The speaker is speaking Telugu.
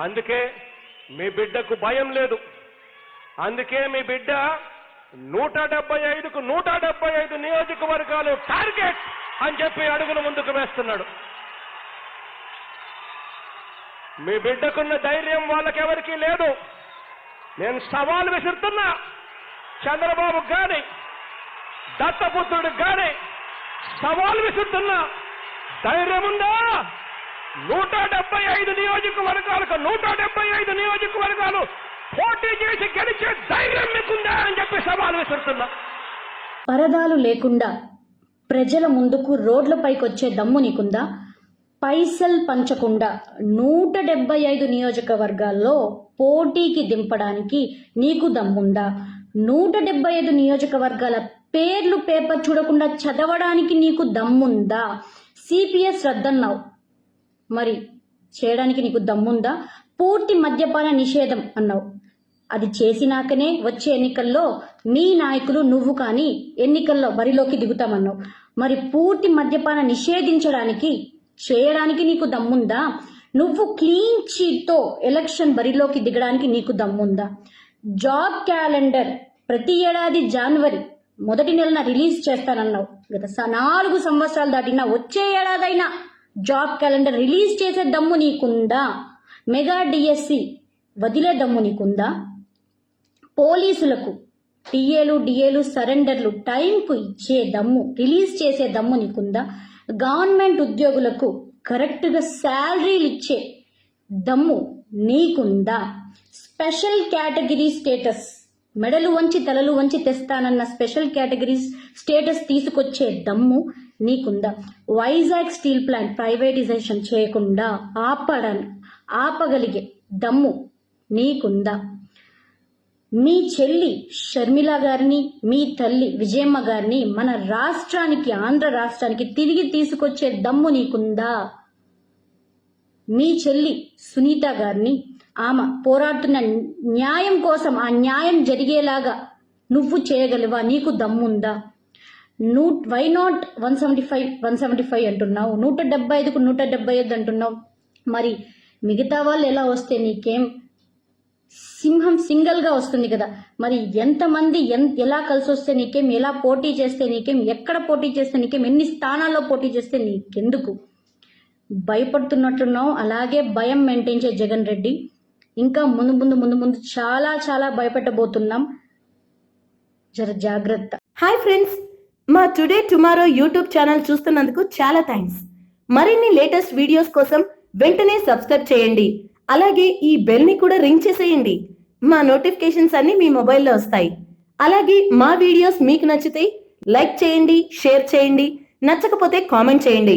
అందుకే మీ బిడ్డకు భయం లేదు. అందుకే మీ బిడ్డ 175కు 175 నియోజకవర్గాలు టార్గెట్ అని చెప్పి అడుగులు ముందుకు వేస్తున్నాడు. మీ బిడ్డకున్న ధైర్యం వాళ్ళకెవరికీ లేదు. నేను సవాల్ విసురుతున్నా, చంద్రబాబుకు కానీ దత్తపుత్రుడికి కానీ సవాల్ విసురుతున్నా. ధైర్యం ఉందా? 175 నియోజకవర్గాలకు 175 నియోజకవర్గాలు పోటీ చేసి గెలిచే ధైర్యం మీకుందా అని చెప్పి సవాల్ విసురుతున్నా. పరదాలు లేకుండా ప్రజల ముందుకు రోడ్లపైకి వచ్చే దమ్ము నీకుందా? పైసల్ పంచకుండా 175 నియోజకవర్గాల్లో పోటీకి దింపడానికి నీకు దమ్ముందా? 175 నియోజకవర్గాల పేర్లు పేపర్ చూడకుండా చదవడానికి నీకు దమ్ముందా? సిపిఎస్ రద్దన్నావు, మరి చేయడానికి నీకు దమ్ముందా? పూర్తి మద్యపాన నిషేధం అన్నావు, అది చేసినాకనే వచ్చే ఎన్నికల్లో మీ నాయకులు నువ్వు కానీ ఎన్నికల్లో బరిలోకి దిగుతామన్నావు. మరి పూర్తి మద్యపాన నిషేధించడానికి చేయడానికి నీకు దమ్ముందా? నువ్వు క్లీన్ చీట్తో ఎలక్షన్ బరిలోకి దిగడానికి నీకు దమ్ముందా? జాబ్ క్యాలెండర్ ప్రతి ఏడాది జనవరి మొదటి నెలన రిలీజ్ చేస్తానన్నావు. గత 4 సంవత్సరాలు దాటినా వచ్చే ఏడాదైనా జాబ్ క్యాలెండర్ రిలీజ్ చేసే దమ్ము నీకుందా? మెగా డిఎస్సి వదిలే దమ్ము నీకుందా? పోలీసులకు టీఏలు డిఏలు సరెండర్లు టైంకు ఇచ్చే దమ్ము, రిలీజ్ చేసే దమ్ము నీకుందా? గవర్నమెంట్ ఉద్యోగులకు కరెక్ట్గా శాలరీలు ఇచ్చే దమ్ము నీకుందా? స్పెషల్ కేటగిరీ స్టేటస్, మెడలు వంచి తలలు వంచి తెస్తానన్న స్పెషల్ కేటగిరీ స్టేటస్ తీసుకొచ్చే దమ్ము నీకుందా? వైజాగ్ స్టీల్ ప్లాంట్ ప్రైవేటైజేషన్ చేయకుండా ఆపగలిగే దమ్ము నీకుందా? మీ చెల్లి షర్మిల గారిని, మీ తల్లి విజయమ్మ గారిని మన రాష్ట్రానికి, ఆంధ్ర రాష్ట్రానికి తిరిగి తీసుకొచ్చే దమ్ము నీకుందా? మీ చెల్లి సునీత గారిని, ఆమె పోరాడుతున్న న్యాయం కోసం ఆ న్యాయం జరిగేలాగా నువ్వు చేయగలవా? నీకు దమ్ముందా? వై నాట్ 175 అంటున్నావు, 175కు 175 అంటున్నావు. మరి మిగతా వాళ్ళు ఎలా వస్తే నీకేం? సింహం సింగల్గా వస్తుంది కదా, మరి ఎంతమంది ఎలా కలిసి వస్తే నీకేం? ఎలా పోటీ చేస్తే నీకేం? ఎక్కడ పోటీ చేస్తే నీకేం? ఎన్ని స్థానాల్లో పోటీ చేస్తే నీకెందుకు? భయపడుతున్నట్లున్నావు. అలాగే భయం మెయింటైన్ చేయ జగన్ రెడ్డి. ఇంకా ముందు చాలా చాలా భయపెట్టబోతున్నాం, జర జాగ్రత్త. హాయ్ ఫ్రెండ్స్, మా టుడే టుమారో యూట్యూబ్ ఛానల్ చూస్తున్నందుకు చాలా థ్యాంక్స్. మరిన్ని లేటెస్ట్ వీడియోస్ కోసం వెంటనే సబ్స్క్రైబ్ చేయండి. అలాగే ఈ బెల్ ని కూడా రింగ్ చేసేయండి. మా నోటిఫికేషన్స్ అన్ని మీ మొబైల్లో వస్తాయి. అలాగే మా వీడియోస్ మీకు నచ్చితే లైక్ చేయండి, షేర్ చేయండి, నచ్చకపోతే కామెంట్ చేయండి.